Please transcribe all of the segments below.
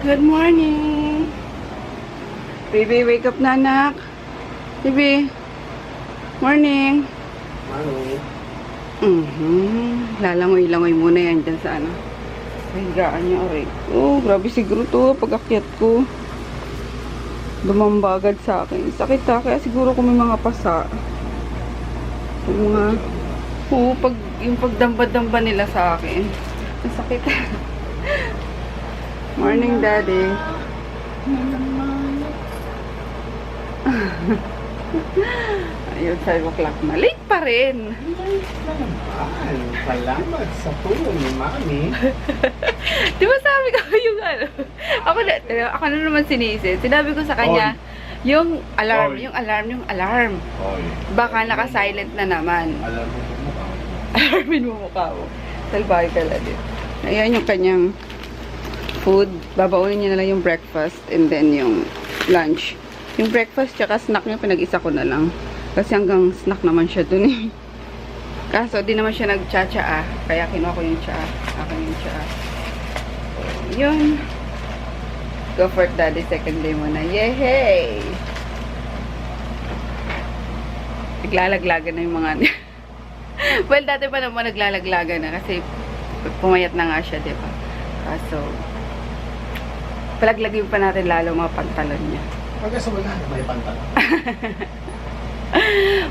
Good morning. Baby, wake up na anak. Baby. Morning. Lalangoy-langoy muna yan dyan sa ano. Higaan niya, aray. Oh, grabe siguro to. Pag-akyat ko. Dumamba agad sa akin. Sakit ha. Kaya siguro kung may mga pasa. Yung mga... Oo, yung pagdamba-damba nila sa akin. Masakit. Morning, Daddy. Ayun, 5 o'clock na. Late pa rin. Salamat sa tulong ni Mami. Di ba sabi ko yung ano? Ako na naman sinisid. Sinabi ko sa kanya, yung alarm, Oy. yung alarm. Oy. Baka naka-silent na naman. Alam mo mo ba? Alarmin mo mukha mo. Salbahe ka lang din. Ayan yung kanyang food. Babaunin niya na lang yung breakfast and then yung lunch. Yung breakfast tsaka snack niya, pinag-isa ko na lang. Kasi hanggang snack naman siya dun eh. Kaso, di naman siya nag-cha-cha. Kaya kinuha ko yung cha. Akin yung cha. Yun. Go for it, Daddy. Second day mo na. Yay! Naglalaglagan na yung mga... Well, dati pa naman naglalaglagan na. Kasi pumayat na nga siya, diba? Kaso, palaglagin pa natin lalo mga pantalon niya. Pagka sa wala, may pantalon.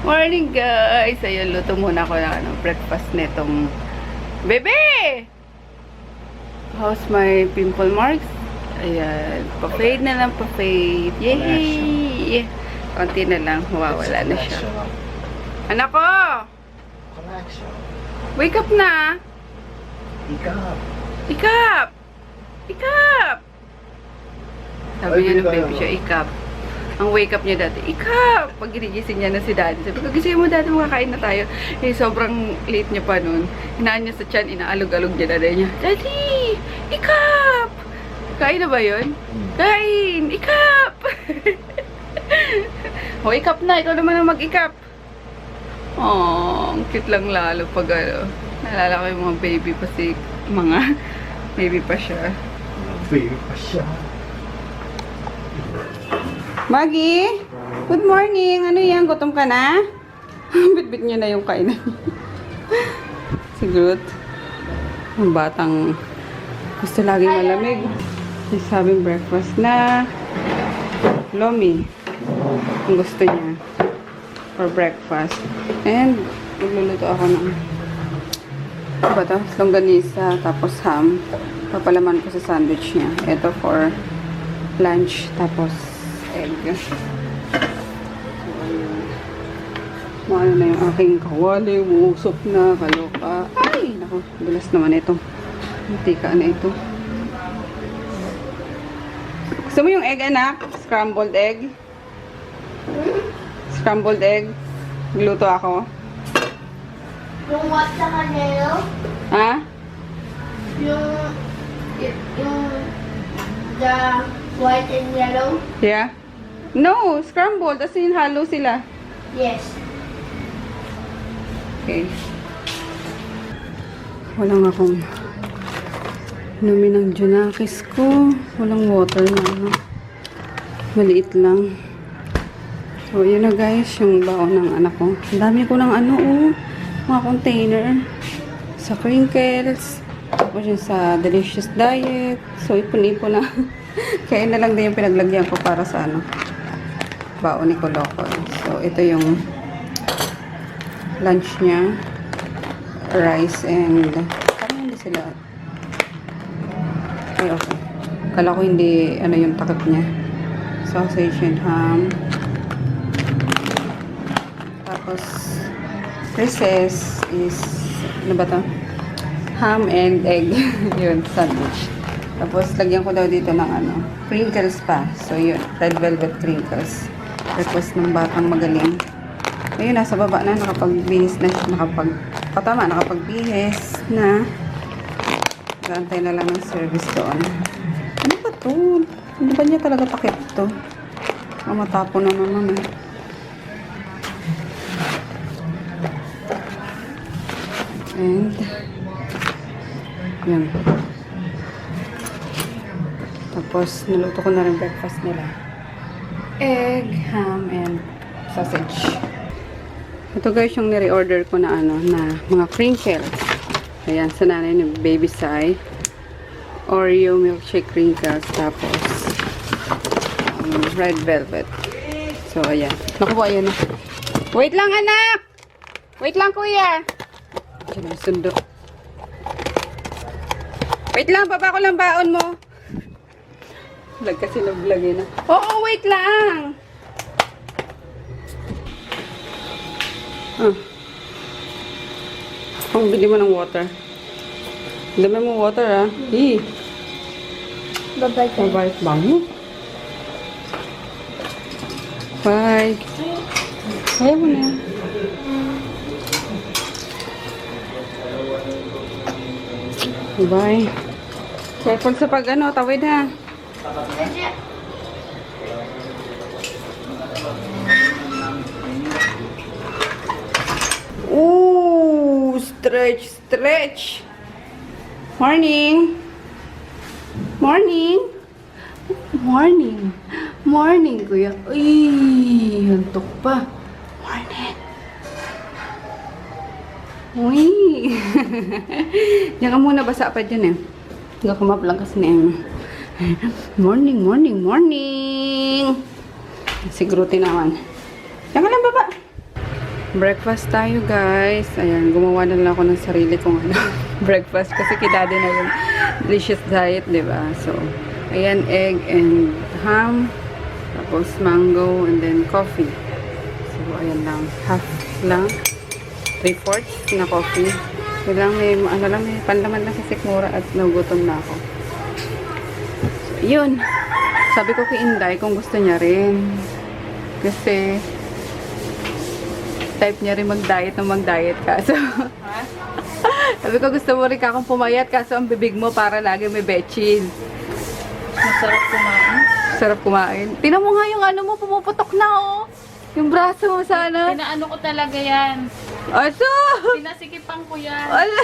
Morning guys! Ayun, luto muna ako ng breakfast netong bebe! How's my pimple marks? Ayan, pa-fade na lang, pa-fade. Yay! Konti na lang, mawawala na siya. Anak ko! Collection. Wake up na! Ikap. Ikap! Ikap! Sabi niya ng baby siya, ikap. Ang wake up niya dati, ikap! Pag ginigising niya na si daddy, sabi ko, gising mo dati, makakain na tayo. Eh, sobrang late niya pa nun. Hinaan niya sa tiyan, inaalog-alog niya daddy niya. Daddy! Ikap! Kain na ba yun? Kain! Ikap! O, ikap na. Ikaw naman ang mag-ikap. Oh, ang cute lang lalo pag ano. Naalala ko yung mga baby pa si mga baby pa siya. Baby pa siya. Maggie, good morning. Ano yan? Gutom ka na? Bit-bit niya na yung kainan. Si Groot. Ang batang gusto laging malamig. Sabing breakfast na lomi. Ang gusto niya for breakfast. And magluluto ako ng ano ba ito? Longganisa tapos ham. Papalaman ko sa sandwich niya. Ito for lunch tapos egg. So, ayun. Maano na yung aking kawali. Uusok na. Kaloka. Ay! Naku, dulas naman ito. Mantika na ito. Gusto mo yung egg, anak? Scrambled egg? Scrambled egg? Gluto ako. Yung what sa kanelo? Ha? Yung the white and yellow? Yeah? No! Scrambled. As in, halo sila. Yes. Okay. Walang akong inumin ng Junakis ko. Walang water na ano. Maliit lang. So, yun na guys, yung baon ng anak ko. Ang dami ko ng ano, mga container. Sa crinkles. Tapos yun sa delicious diet. So, ipon-ipon na. Kaya na lang din yung pinaglagyan ko para sa ano, baon ni Kolokol. So, ito yung lunch niya. Rice and parang hindi sila okay. Kala ko hindi ano yung takip niya. Sausage and ham. Tapos recess is ano ba to? Ham and egg. Yun, sandwich. Tapos lagyan ko daw dito ng ano, crinkles pa. So yun, red velvet crinkles. Request ng batang magaling. Ayun, nasa baba na, nakapagbihis na, nakapagbihis na. Gantay na lang ng service doon. Ano ba to? Hindi ba niya talaga takip to? Matapon na naman eh. And yan. Tapos, naluto ko na rin breakfast nila. Egg, ham, and sausage. Ito guys, yung nire-order ko na na mga crinkles. Ayan, sa nanay ni Baby Sai. Oreo milkshake crinkles. Tapos, red velvet. So, ayan. Naku po, ayan na. Wait lang, anak! Wait lang, kuya! Diyan ang sundo. Wait lang, baba ko lang baon mo. Vlog kasi na-vlog na. Oo, wait lang! Ang bili mo ng water. Dami mo water, ah. Bye-bye. Mabait bango. Bye. Ayaw mo na. Bye. Careful sa pag tawid ha. Ooh, stretch, stretch. Morning. Morning. Morning. Morning, kuya. Uy, antok pa. Morning. Uy. Diyan ka muna, basa pa dyan eh. Hindi ka maplang kasi na morning, morning, morning. Siguro naman. Diyan ka lang, baba. Breakfast tayo, guys. Ayan, gumawa na lang ako ng sarili kong breakfast kasi kidade na yung delicious diet, diba? So, ayan, egg and ham. Tapos mango and then coffee. So, ayan lang. Half lang. 3/4 na coffee. So, lang may, may panlaman lang sa sikmura at nagutom na ako. So, yun. Sabi ko kay Inday kung gusto niya rin. Kasi, type niya rin mag-diet ng mag-diet ka. So, sabi ko gusto mo rin kakong pumayat kaso ang bibig mo para lagi may betchin. Masarap kumain. Sarap kumain. Tingnan mo nga yung mo, pumuputok na oh. Yung braso mo sana. Pinaano ko talaga yan. Aso! Pinasikipan ko yan. Ala.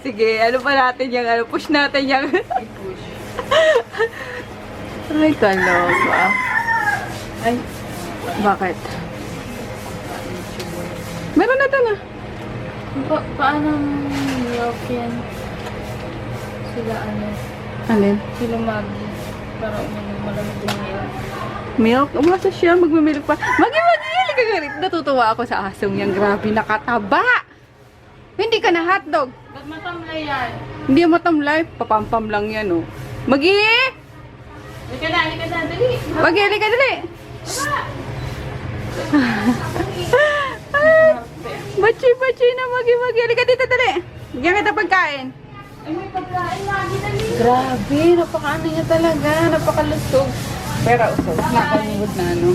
Sige, pa natin yung push natin yung I-push. Ay, kaloka. Ay, Bakit? Meron na ito na. paano milk yan? Sila Alin? sila Maggie. Para uminom malamig lang yan. Milk? Umasa siya, magmimilk pa. Magi-magi! Kagarit. Natutuwa ako sa asong yan. Grabe, nakataba! Hindi ka na hotdog. Ba't matamlay yan? Hindi yung matamlay. Papampam lang yan, oh. Magi! Halika na, dali. Magi, halika, dali! Bachi na, Magi. Halika dito, dali! Bigyan kita pagkain. Ay, may pagkain, Maggie, dali. Grabe, napakaano niya talaga. Napakalusog. Pero usog. Nakamugod na, no?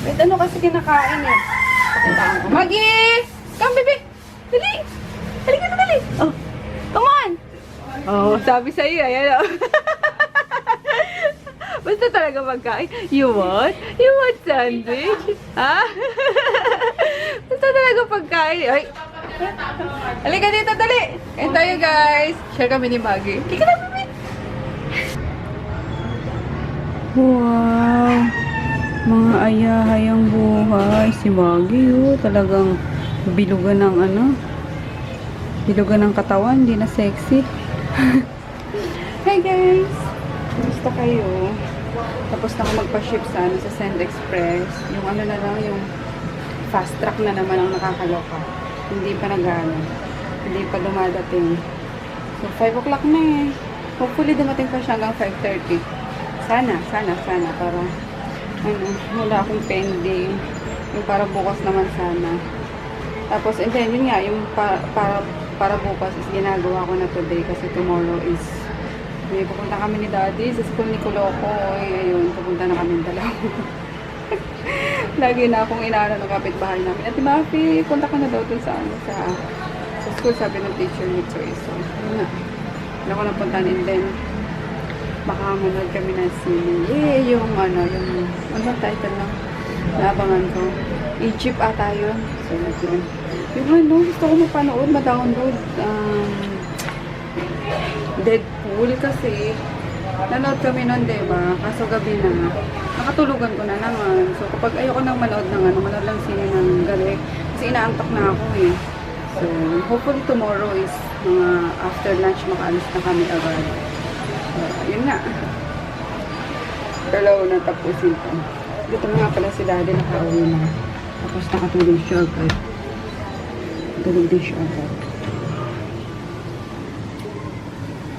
Wait, ano kasi kinakain eh? Pakitaan ko. Magi! Come, baby! Dali! Halika na, dali! Oh, come on! Oh, sabi sa'yo, ayan, oh. Basta talaga magkain. You want? You want sandwich? Ha? Basta talaga pagkain. Ay! Halika dito, dali! Kain tayo, guys! Share kami ni Maggie. Halika na, baby! Wow! Mga ayahayang buhay. Si Maggie, oh. Talagang bilugan ng bilugan ng katawan. Hindi na sexy. Hi, guys! Gusto kayo? Tapos na ako magpa-ship sa sa Send Express. Yung na lang, yung fast track na naman ang nakakaloka. Hindi pa hindi pa dumadating. So, 5 o'clock na eh. Hopefully, dumating pa siya hanggang 5:30. Sana. Para, wala akong pending. Yung para bukas naman sana. Tapos, and then, yun nga, yung para bukas is ginagawa ko na today kasi tomorrow is may pupunta kami ni Daddy sa school ni Kuloco. Ayun, pupunta na kami dalawa. Lagi na akong inaano ng kapitbahay namin. Ate Mafi, punta ka na daw dun sa school, sabi ng teacher ni Choy. So, yun na. Wala ko napunta din din. Baka manood kami na sine. Yung ano ba title lang? Naabangan ko. Egypt ata yun. So, yun. Yung gusto ko mapanood, ma-download. Deadpool kasi nanood kami nun, diba? Kaso gabi na. Nakatulugan ko na naman. So, kapag ayoko nang manood ng manood lang sine ng gabi. Kasi inaantok na ako eh. So, hopefully tomorrow is mga after lunch makaalis na kami agad. So, yun nga. Dalaw na tapusin ko. Dito nga pala si Daddy nakauwi na. Tapos nakatulog siya agad. Tulog din siya agad.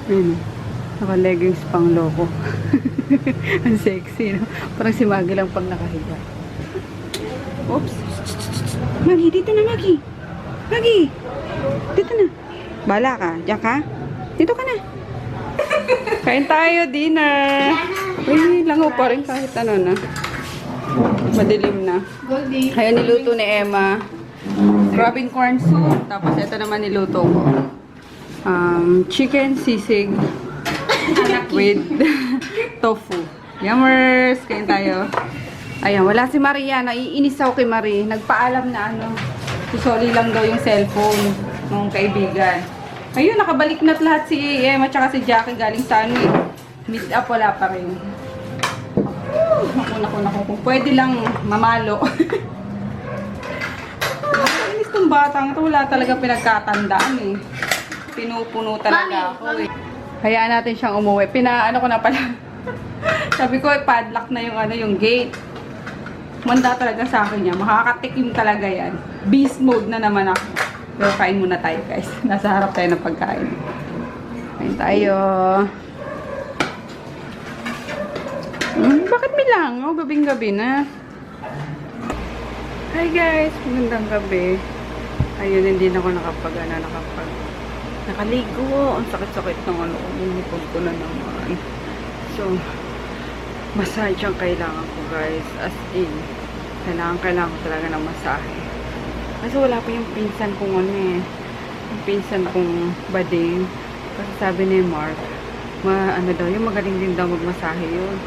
Ayun. Naka-leggings pang loko. Ang sexy, no? Parang si Maggie lang pag nakahiga. Oops. Maggie, dito na, Maggie. Maggie! Dito na. Bala ka. Diyan ka? Dito ka na. Kain tayo, dinner. Uy, langaw pa rin kahit ano na. Madilim na. Goldie. Kaya niluto ni Emma. Grabbing corn soup. Tapos ito naman niluto ko. Chicken sisig with tofu. Yummers! Kain tayo. Ayan, wala si Maria. Naiinis ako kay Marie. Nagpaalam na susoli lang daw yung cellphone ng kaibigan. Ayun, nakabalik na't lahat si Emma at si Jackie galing sa meet up, wala pa rin. Naku. Kung pwede lang mamalo. Nainis tong batang ito. Wala talaga pinagkatandaan eh. Pinupuno talaga ako eh. Hayaan natin siyang umuwi. Pinaano ko na pala. Sabi ko, padlock na yung gate. Manda talaga sa akin niya. Makakatikim talaga yan. Beast mode na naman ako. Pero kain muna tayo guys. Nasa harap tayo ng pagkain. Kain tayo. Bakit may langaw? Gabing-gabi na. Hi guys! Magandang gabi. Ayun, hindi na ako nakaligo. Ang sakit-sakit ng umipog ko na naman. So, massage ang kailangan ko guys. As in, kailangan ko talaga ng masahe. Kasi wala pa yung pinsan kong yung pinsan kong bading. Kasi sabi ni Mark, yung magaling din daw magmasahe yun.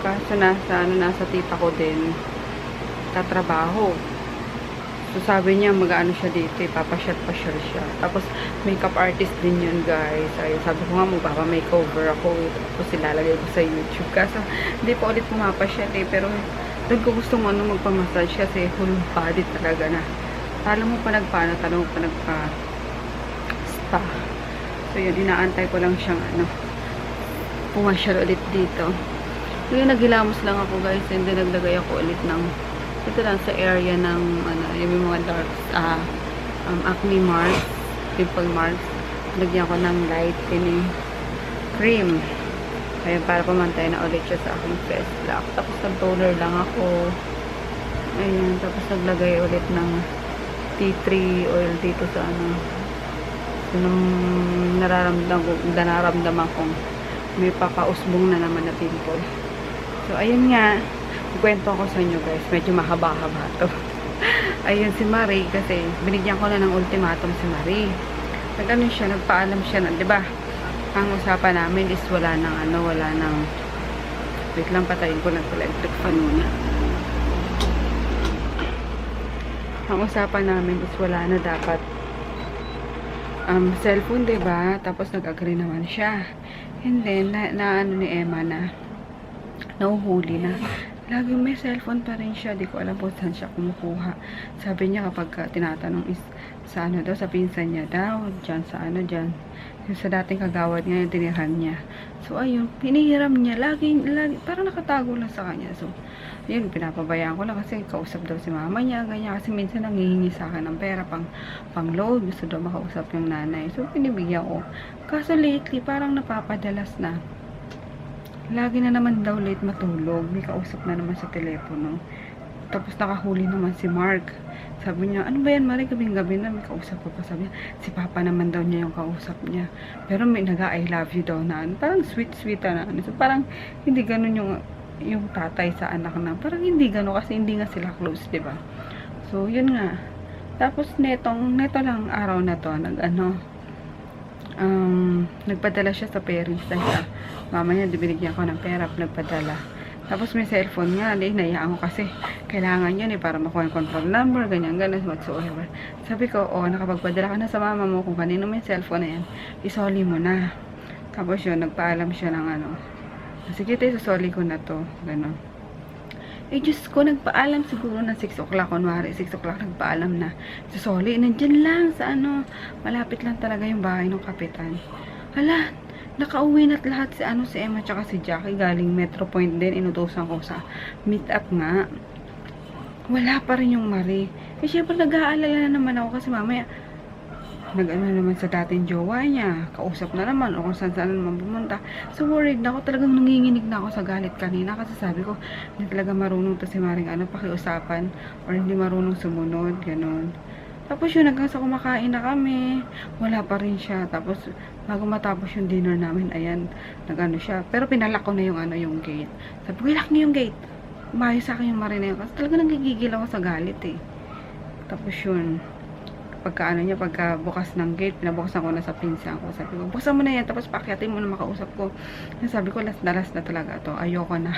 Kaso nasa tita ko din tatrabaho. So sabi niya mag-ano siya dito, papasyal siya. Tapos makeup artist din yun guys. Ayun, sabi ko nga magpapa-makeover ako. Tapos ilalagay ko sa YouTube. Kaso hindi pa ulit pumapasyal eh. Pero doon ko gustong magpamassage kasi full body talaga na. Talo mo pa nagpa-spa. So yun, inaantay ko lang siyang pumasyal ulit dito. So yun, naghilamos lang ako guys. And then naglagay ako ulit ng ito lang sa area ng yung mga dark acne marks, pimple marks. Lagyan ko ng light cream. Ayan, para pamantay na ulit siya sa aking face black. Tapos nag-toner lang ako. Ayan, tapos naglagay ulit ng tea tree oil dito sa nung nararamdaman kong may papausbong na naman na pimple. So ayun nga, kwento ko sa inyo guys, medyo mahaba-haba to. Ayun si Marie, kasi binigyan ko na ng ultimatum si Marie. Nagpaalam siya na, 'di ba? Ang usapan namin is wala nang wait lang, patayin ko lang pala electric fan muna. Ang usapan namin is wala na dapat cellphone, 'di ba? Tapos nag-agree naman siya. And then ni Emma na nauhuli na. Lagi may cellphone pa rin siya. Di ko alam po saan siya kumukuha. Sabi niya kapag tinatanong is sa daw, sa pinsan niya daw. Diyan sa diyan. Sa dating kagawad niya, yung tinirhan niya. So, ayun, hinihiram niya. Lagi, parang nakatago lang sa kanya. So, yun, pinapabayaan ko lang kasi kausap daw si mama niya, ganyan. Kasi minsan nangihingi sa akin ng pera pang load. Gusto daw makausap yung nanay. So, pinibigyan ko. Kaso lately, parang napapadalas na. Lagi na naman daw late matulog. May kausap na naman sa telepono. Tapos nakahuli naman si Mark. Sabi niya, ano ba yan Marie, gabing-gabi na may kausap ko pa. Sabi niya, si Papa naman daw niya yung kausap niya. Pero may I love you daw na parang sweet na So parang hindi ganun yung tatay sa anak na. Parang hindi ganun kasi hindi nga sila close, diba? So yun nga. Tapos neto lang araw na to, nagpadala siya sa parents niya. Mama niya, binigyan ko ng pera, nagpadala. Tapos may cellphone nga, naiayaan ko kasi kailangan yun para makuha yung control number, ganyan, whatsoever. Sabi ko, nakapagpadala ka na sa mama mo kung kanino may cellphone na yan, isoli mo na. Tapos yun, nagpaalam siya ng ano. Sige tayo, susoli ko na to. Ganon. Eh, Diyos ko, nagpaalam siguro na 6 o'clock. Kunwari, 6 o'clock nagpaalam na. Susoli, nandyan lang sa ano. Malapit lang talaga yung bahay ng kapitan. Hala, nakauwi na't lahat si ano, si Emma tsaka si Jackie. Galing Metro Point din. Inutusan ko sa meet up nga. Wala pa rin yung Marie. Eh, syempre, nag-aalala na naman ako kasi mamaya nag-ano naman sa dating jowa niya, kausap na naman o kung saan naman pumunta. So worried na ako, talagang nanginginig na ako sa galit kanina kasi sabi ko, hindi talaga marunong to si Maring ano, pakiusapan or hindi marunong sumunod, ganon. Tapos yun, hanggang sa kumakain na kami, wala pa rin siya. Tapos bago matapos yung dinner namin, ayan, nag-ano siya. Pero pinalak ko na yung ano, yung gate. Sabi ko, ilak niyo yung gate. Umayos sa akin yung Marie na yun kasi talaga nanggigigil ako sa galit eh. Tapos yun, pagka ano niya, pagka bukas ng gate, pinabuksan ko na sa pinsan ko. Sabi ko, buksan mo na yan, tapos pakyatin mo na makausap ko. Sabi ko, last na talaga to. Ayoko na.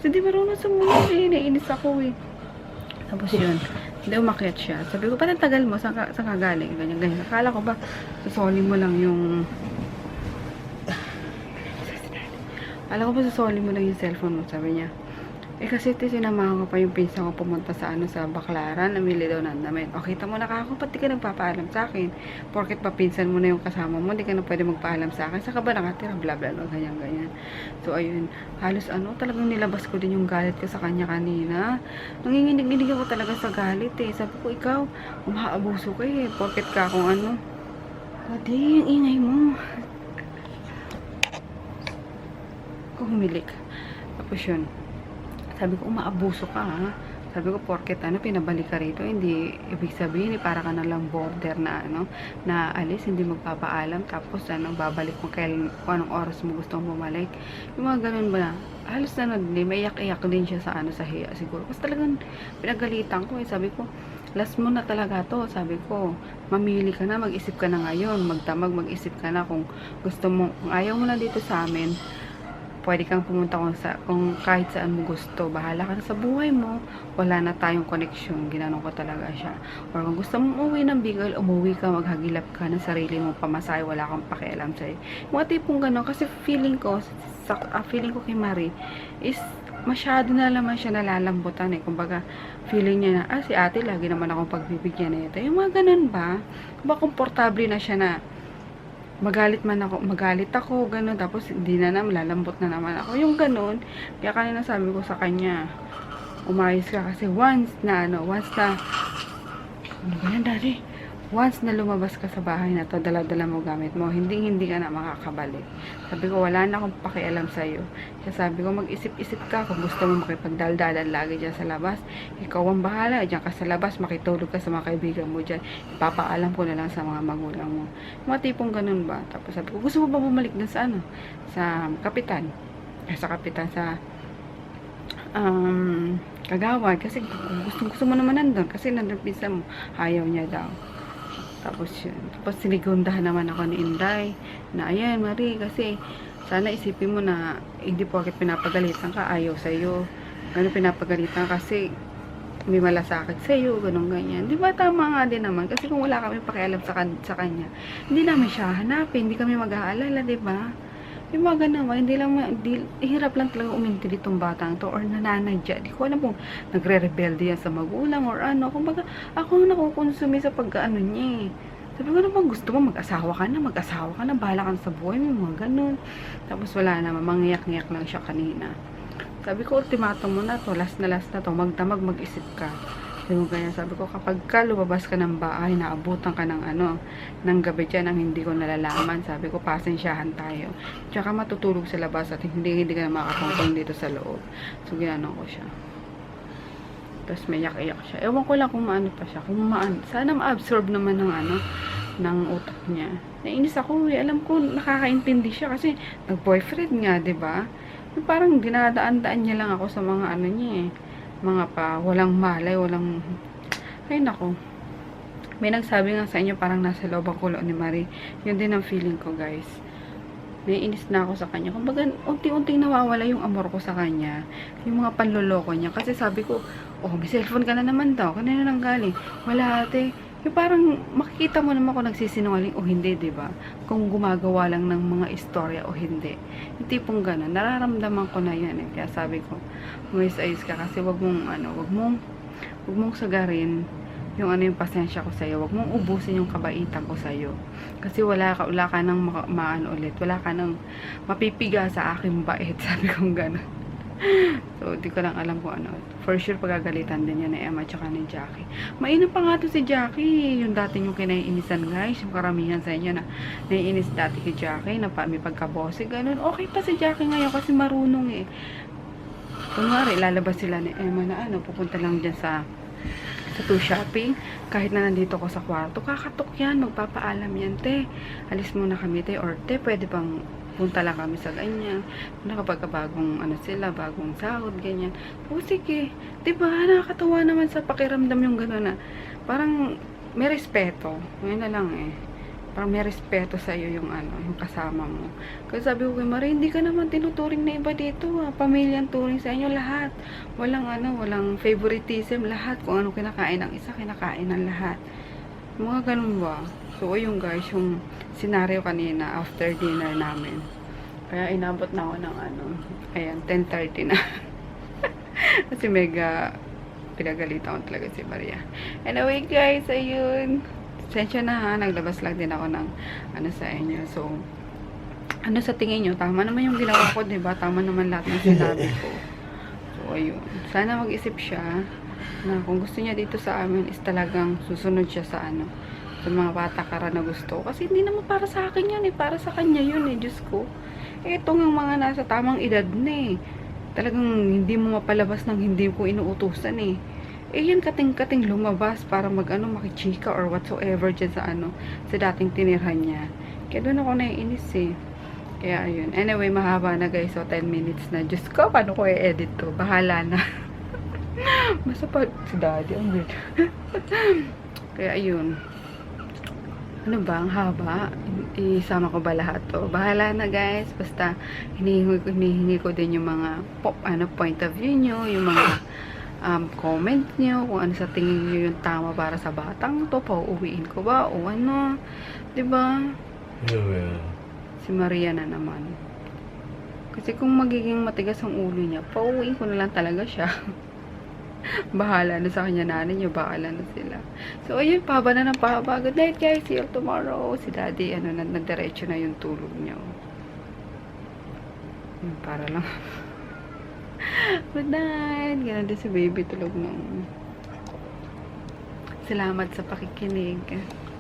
So, di marunong sumunod eh. Naiinis ako eh. Tapos yun, hindi umakyat siya. Sabi ko, parang tagal mo, saan ka galing? Ganyan, ganyan. Akala ko ba, susoli mo lang yung... Akala ko ba, susoli mo lang yung cellphone mo, sabi niya. Eh kasi sinamahan ko pa yung pinsan ko pumunta sa ano sa Baclaran, namili daw ng damit. O kita mo na kako, pati ka nagpapaalam sa akin. Porket papinsan mo na yung kasama mo, hindi ka na pwede magpaalam sa akin. Saka ba nakatira, bla bla bla, ganyan ganyan. So ayun, halos ano, talagang nilabas ko din yung galit ko sa kanya kanina. Nanginginig-inig ako talaga sa galit eh. Sabi ko, ikaw, umaabuso ka eh. Porket ka kung ano. Adi, yung ingay mo. Ako humilik. Tapos yun. Sabi ko, umaabuso ka ha. Sabi ko, porket ano, pinabalik ka rito, hindi ibig sabihin, para ka na lang border na ano, na alis, hindi magpapaalam, tapos ano, babalik mo kung anong oras mo gustong bumalik. Yung mga ganun ba na, halos na may iyak-iyak din siya sa ano, sa hiya siguro. Kasi talagang pinagalitan ko eh. Sabi ko, last mo na talaga to. Sabi ko, mamili ka na, mag-isip ka na ngayon, magdamag, mag-isip ka na kung gusto mo, kung ayaw mo na dito sa amin, pwede kang pumunta kung kahit saan mo gusto. Bahala ka na sa buhay mo. Wala na tayong connection. Ginanong ko talaga siya. Or kung gusto mong umuwi ng Bicol, umuwi ka, maghagilap ka ng sarili mong pamasahe. Wala kang pakialam sa'yo. Mga tipong gano'n. Kasi feeling ko kay Marie is masyado na naman siya nalalambutan eh. Kumbaga, feeling niya na, si ate, lagi naman akong pagbibigyan na ito. Yung mga ganun ba? Kumbaga, komportable na siya na magalit ako, gano'n, tapos hindi na naman, lalambot na naman ako, yung gano'n. Kaya kanina sabi ko sa kanya, umayos ka, kasi once na ano ba yan, daddy? Once na lumabas ka sa bahay na to, dala-dala mo gamit mo, hindi ka na makakabalik. Sabi ko, wala na akong pakialam sa'yo. Kaya sabi ko, mag-isip-isip ka kung gusto mo makipagdaldalan lagi dyan sa labas. Ikaw ang bahala, dyan ka sa labas, makitulog ka sa mga kaibigan mo dyan. Ipapaalam ko na lang sa mga magulang mo. Mga tipong ganun ba? Tapos sabi ko, gusto mo ba bumalik dun sa ano? Sa kapitan. Sa kapitan, sa Kagawad. Kasi gusto mo naman nandun. Kasi nandun pinsan mo, ayaw niya daw. Tapos yun. Tapos sinigundahan naman ako ni Inday na ayan Marie, kasi sana isipin mo na hindi porket pinapagalitan ka, ayaw sa'yo. Ganun pinapagalitan kasi may malasakit sa'yo, ganun ganyan. Di ba tama nga din naman? Kasi kung wala kami pakialam sa kanya, hindi namin siya hanapin, hindi kami mag-aalala, di ba? Yung mga ganun, hirap lang talaga uminti ditong batang to or nananadya. Di ko alam kung nagre-rebelde yan sa magulang or ano. Kumbaga, ako ang nakukonsumi sa pagkaano niya eh. Sabi ko naman, gusto mo mag-asawa ka na, bahala ka na sa buhay mo, mga ganun. Tapos wala naman, mangyak-ngyak lang siya kanina. Sabi ko, ultimatum mo na to, last na to, magdamag, mag-isip ka. Sabi ko, kapag ka lumabas ka ng bahay, naabutan ka ng ano, ng gabi dyan, ang hindi ko nalalaman. Sabi ko, pasensyahan tayo. Tsaka matutulog sa labas at hindi ka na makakatungtong dito sa loob. So, ginanong ko siya. Tapos may yak-iyak siya. Ewan ko lang kung maano pa siya. Sana ma-absorb naman ng ano, ng utak niya. Nainis ako eh. Alam ko, nakakaintindi siya kasi nag-boyfriend nga, diba? Parang dinadaan-daan niya lang ako sa mga ano niya eh. Mga pa, walang malay, ay nako. May nagsabi nga sa inyo parang nasa loob ang kulo ni Marie. Yun din ang feeling ko, guys. Naiinis na ako sa kanya. Kumbaga, unti-unting nawawala yung amor ko sa kanya. Yung mga panloloko niya. Kasi sabi ko, oh, may cellphone ka na naman daw. Kanina nang galing. Wala ate. Yung parang makikita mo naman kung nagsisinungaling o hindi, di ba? Kung gumagawa lang ng mga istorya o hindi. Yung tipong gano'n, nararamdaman ko na yan eh. Kaya sabi ko, umayos-ayos ka kasi wag mong sagarin yung yung pasensya ko sa'yo. Wag mong ubusin yung kabaitan ko sa'yo. Kasi wala ka nang maano ulit. Wala ka nang mapipiga sa aking bait. Sabi kong gano'n. So, di ko lang alam kung ano. For sure, pagagalitan din yan ni Emma tsaka ni Jackie. Mainam pa nga to si Jackie. Yung dati yung kinaiinisan, guys. Yung karamihan sa inyo na naiinis dati kay Jackie, na may pagkabose, ganun. Okay pa si Jackie ngayon kasi marunong eh. Kunwari, lalabas sila ni Emma na pupunta lang dyan sa to shopping. Kahit na nandito ko sa kwarto, kakatok yan. Magpapaalam yan, te. Alis muna kami, te. Or, te, pwede bang punta lang kami sa ganyan. Kapag bagong sila, bagong sahod, ganyan. O sige, diba, nakakatawa naman sa pakiramdam yung gano'n na parang may respeto. Ngayon na lang eh. Parang may respeto sa iyo yung yung kasama mo. Kasi sabi ko kay Marie, hindi ka naman tinuturing na iba dito. Pamilyang turing sa inyo lahat. Walang favoritism lahat. Kung ano kinakain ng isa, kinakain ng lahat. Mga ganun ba? So, ayun guys, yung scenario kanina after dinner namin. Kaya inabot na ako ng ayan, 10:30 na. Kasi mega pinagalitan ko talaga si Maria. Anyway guys, ayun. Sensya na ha, naglabas lang din ako ng sa inyo. So, sa tingin nyo? Tama naman yung ginawa ko, diba? Tama naman lahat ng sinabi ko. So, ayun. Sana mag-isip siya na kung gusto niya dito sa amin is talagang susunod siya sa sa mga patakaran na gusto. Kasi hindi naman para sa akin yun eh. Para sa kanya yun eh. Diyos ko. Ito ng mga nasa tamang edad na eh. Talagang hindi mo mapalabas ng hindi ko inuutusan eh. Yan kating-kating lumabas para makichika or whatsoever dyan sa sa dating tinirhan niya. Kaya doon ako naiinis eh. Kaya ayun. Anyway, mahaba na guys. So, 10 minutes na. Diyos ko, paano ko i-edit to? Bahala na. Basta pa si daddy. Ang weird. Kaya ayun. Ano ba? Ang haba. Isama ko ba lahat to? Bahala na guys. Basta hinihingi ko din yung mga point of view nyo. Yung mga comment nyo. Kung ano sa tingin nyo yung tama para sa batang to. Pauuwiin ko ba? O diba? Yeah. Si Maria na naman. Kasi kung magiging matigas ang ulo niya, pauuwiin ko na lang talaga siya. Bahala na sa kanya, nanay niyo, bahala na sila. So, ayun, pahaba na ng pahaba. Good night, guys. See you tomorrow. Si daddy, nagdiretso na yung tulog niyo. Para lang. Good night. Ganun din si baby tulog nung. Salamat sa pakikinig.